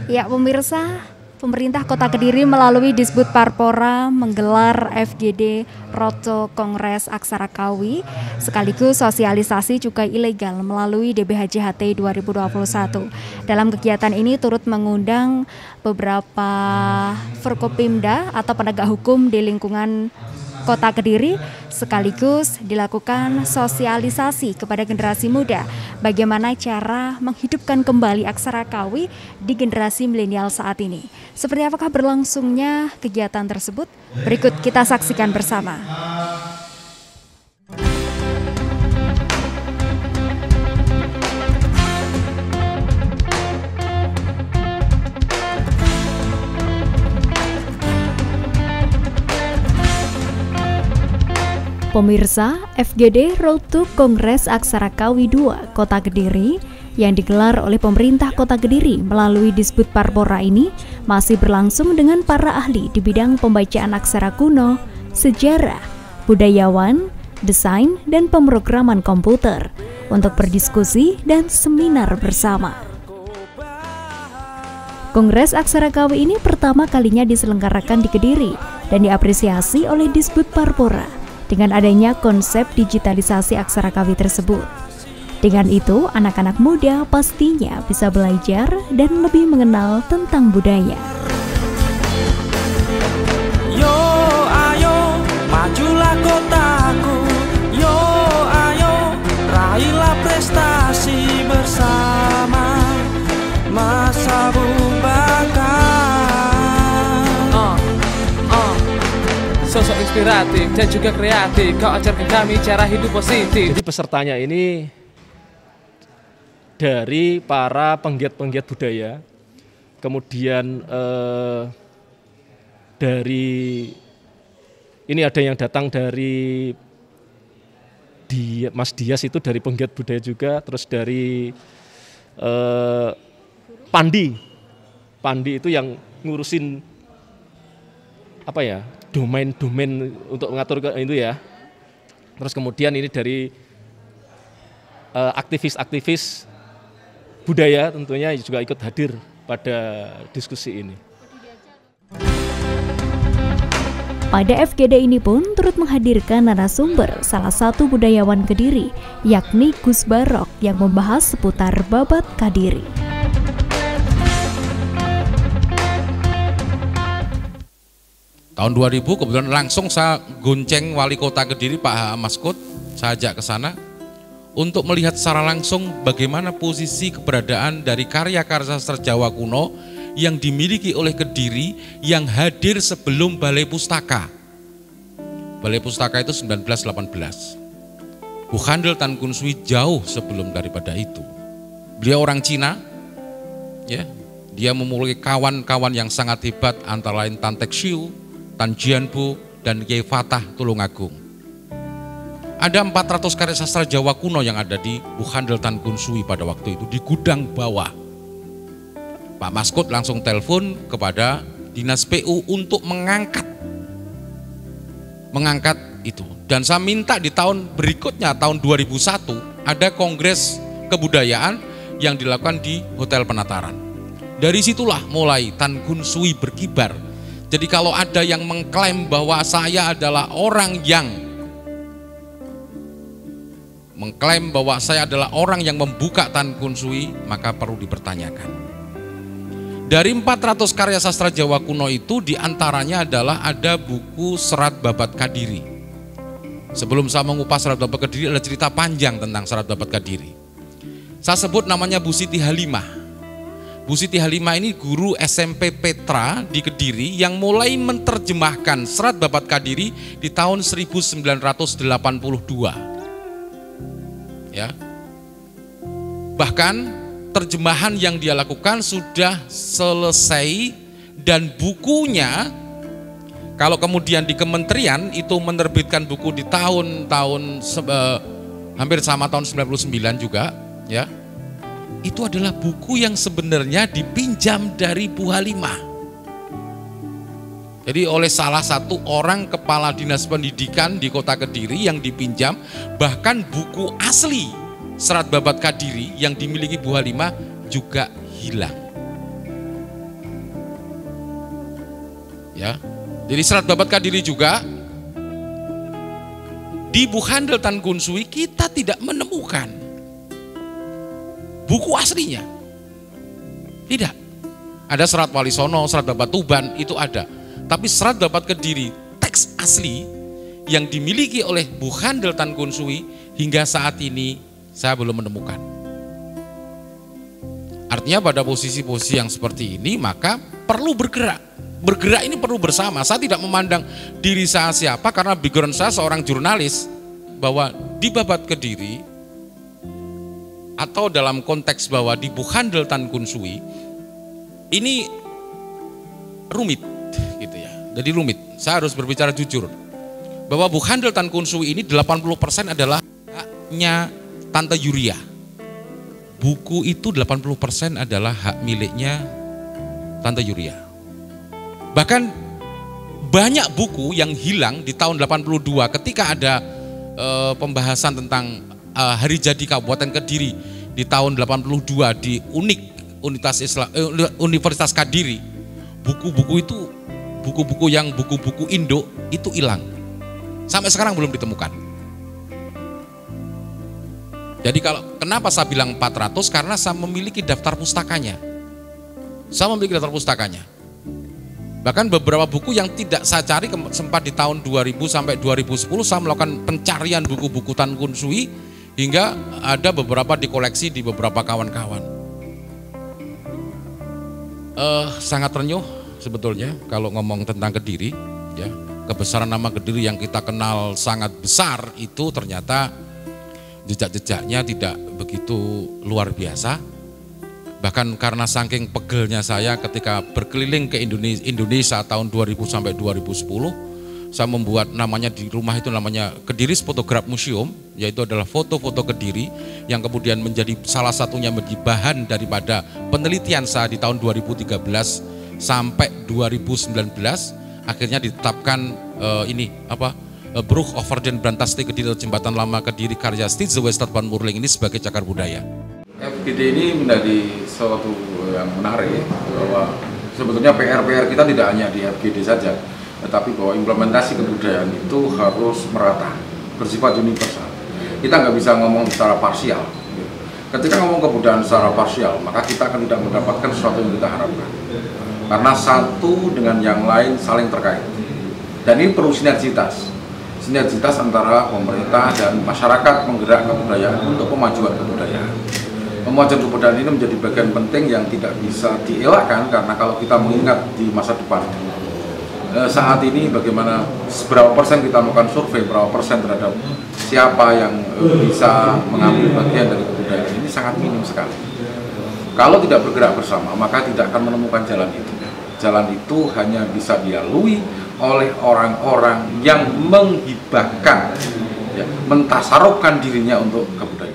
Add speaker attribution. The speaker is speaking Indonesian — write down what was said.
Speaker 1: Ya, pemirsa, pemerintah Kota Kediri melalui Disbud Parpora menggelar FGD Roto Kongres Aksara Kawi sekaligus sosialisasi cukai ilegal melalui DBHJHT 2021. Dalam kegiatan ini turut mengundang beberapa Forkopimda atau penegak hukum di lingkungan Kota Kediri, sekaligus dilakukan sosialisasi kepada generasi muda bagaimana cara menghidupkan kembali aksara Kawi di generasi milenial saat ini. Seperti apakah berlangsungnya kegiatan tersebut? Berikut kita saksikan bersama. Pemirsa, FGD Road to Kongres Aksara Kawi 2 Kota Kediri yang digelar oleh pemerintah Kota Kediri melalui Disbud Parpora ini masih berlangsung dengan para ahli di bidang pembacaan aksara kuno, sejarah, budayawan, desain, dan pemrograman komputer untuk berdiskusi dan seminar bersama. Kongres Aksara Kawi ini pertama kalinya diselenggarakan di Kediri dan diapresiasi oleh Disbud Parpora dengan adanya konsep digitalisasi aksara Kawi tersebut. Dengan itu, anak-anak muda pastinya bisa belajar dan lebih mengenal tentang budaya.
Speaker 2: Yo ayo, majulah kotaku. Yo ayo, raihlah prestasi bersama. Masa Bumbakan.
Speaker 3: Sosok inspiratif dan juga kreatif, kau ajarkan kami cara hidup positif.
Speaker 4: Jadi pesertanya ini dari para penggiat-penggiat budaya, kemudian dari ini ada yang datang dari Mas Dias itu dari penggiat budaya juga, terus dari Pandi itu yang ngurusin apa ya, domain untuk mengatur itu ya. Terus kemudian ini dari aktivis-aktivis budaya tentunya juga ikut hadir pada diskusi ini.
Speaker 1: Pada FGD ini pun turut menghadirkan narasumber salah satu budayawan Kediri, yakni Gus Barok yang membahas seputar babat Kadiri.
Speaker 5: Tahun 2000 kebetulan langsung saya gonceng wali kota Kediri Pak H.A. Maskut, saya ajak ke sana untuk melihat secara langsung bagaimana posisi keberadaan dari karya-karya sastra Jawa kuno yang dimiliki oleh Kediri yang hadir sebelum Balai Pustaka. Balai Pustaka itu 1918. Buchandel Tan Kun Sui jauh sebelum daripada itu. Beliau orang Cina, ya, dia memiliki kawan-kawan yang sangat hebat antara lain Tan Tek Siu, Tan Jianbu, dan Kiai Fatah Tulungagung. Ada 400 karya sastra Jawa kuno yang ada di Buchandel Tan Kun Sui pada waktu itu di gudang bawah. Pak Maskut langsung telepon kepada Dinas PU untuk mengangkat itu. Dan saya minta di tahun berikutnya, tahun 2001, ada kongres kebudayaan yang dilakukan di Hotel Penataran. Dari situlah mulai Tan Kun Sui berkibar. Jadi kalau ada yang mengklaim bahwa saya adalah orang yang membuka Tan Kun Sui, maka perlu dipertanyakan. Dari 400 karya sastra Jawa kuno itu diantaranya adalah ada buku Serat Babat Kadiri. Sebelum saya mengupas Serat Babat Kadiri ada cerita panjang tentang Serat Babat Kadiri. Saya sebut namanya Bu Siti Halimah. Bu Siti Halimah ini guru SMP Petra di Kediri yang mulai menerjemahkan Serat Babat Kadiri di tahun 1982. Ya. Bahkan terjemahan yang dia lakukan sudah selesai dan bukunya, kalau kemudian di kementerian itu menerbitkan buku di tahun-tahun hampir sama tahun 99 juga, ya. Itu adalah buku yang sebenarnya dipinjam dari Bu Halimah. Jadi oleh salah satu orang kepala dinas pendidikan di Kota Kediri yang dipinjam, bahkan buku asli Serat Babat Kadiri yang dimiliki Bu Halimah juga hilang. Ya. Jadi Serat Babat Kadiri juga di Buhandel Tan Kun Sui kita tidak menemukan buku aslinya. Tidak. Ada Serat Wali Sono, Serat Babat Tuban itu ada. Tapi Serat Babat Kediri teks asli yang dimiliki oleh Buhandel Tan Kun Sui hingga saat ini saya belum menemukan. Artinya pada posisi-posisi yang seperti ini maka perlu bergerak. Bergerak ini perlu bersama. Saya tidak memandang diri saya siapa karena background saya seorang jurnalis, bahwa di Babat Kediri atau dalam konteks bahwa di Buhandel Tan Kun Sui ini rumit gitu ya. Jadi rumit. Saya harus berbicara jujur bahwa Buhandel Tan Kun Sui ini 80% adalah haknya Tante Yuria. Buku itu 80% adalah hak miliknya Tante Yuria. Bahkan banyak buku yang hilang di tahun 82 ketika ada pembahasan tentang hari jadi Kabupaten Kediri di tahun 82 di Universitas Kadiri. Buku-buku itu buku-buku Indo itu hilang. Sampai sekarang belum ditemukan. Jadi kenapa saya bilang 400? Karena saya memiliki daftar pustakanya. Bahkan beberapa buku yang tidak saya cari sempat di tahun 2000 sampai 2010 saya melakukan pencarian buku-buku Tan Kun Sui hingga ada beberapa dikoleksi di beberapa kawan-kawan. Sangat renyuh sebetulnya kalau ngomong tentang Kediri, ya. Kebesaran nama Kediri yang kita kenal sangat besar itu ternyata jejak-jejaknya tidak begitu luar biasa. Bahkan karena saking pegelnya saya ketika berkeliling ke Indonesia tahun 2000 sampai 2010, saya membuat namanya di rumah itu namanya Kediri Photograph Museum, yaitu adalah foto-foto Kediri yang kemudian menjadi salah satunya menjadi bahan daripada penelitian saya di tahun 2013 sampai 2019, akhirnya ditetapkan Brug over den Brantas Kediri atau Jembatan Lama Kediri karya Stidze Westad Van Murling ini sebagai cagar budaya.
Speaker 6: FGD ini menjadi suatu yang menarik bahwa sebetulnya PR kita tidak hanya di FGD saja, tetapi bahwa implementasi kebudayaan itu harus merata, bersifat universal. Kita nggak bisa ngomong secara parsial. Ketika ngomong kebudayaan secara parsial, maka kita akan tidak mendapatkan sesuatu yang kita harapkan. Karena satu dengan yang lain saling terkait. Dan ini perlu sinergitas antara pemerintah dan masyarakat menggerak kebudayaan untuk pemajuan kebudayaan. Pemajuan kebudayaan ini menjadi bagian penting yang tidak bisa dielakkan karena kalau kita mengingat di masa depan saat ini bagaimana seberapa persen kita melakukan survei, berapa persen terhadap siapa yang bisa mengambil bagian dari kebudayaan ini sangat minim sekali. Kalau tidak bergerak bersama maka tidak akan menemukan jalan itu. Jalan itu hanya bisa dilalui oleh orang-orang yang menghibahkan, ya, mentasarufkan dirinya untuk kebudayaan.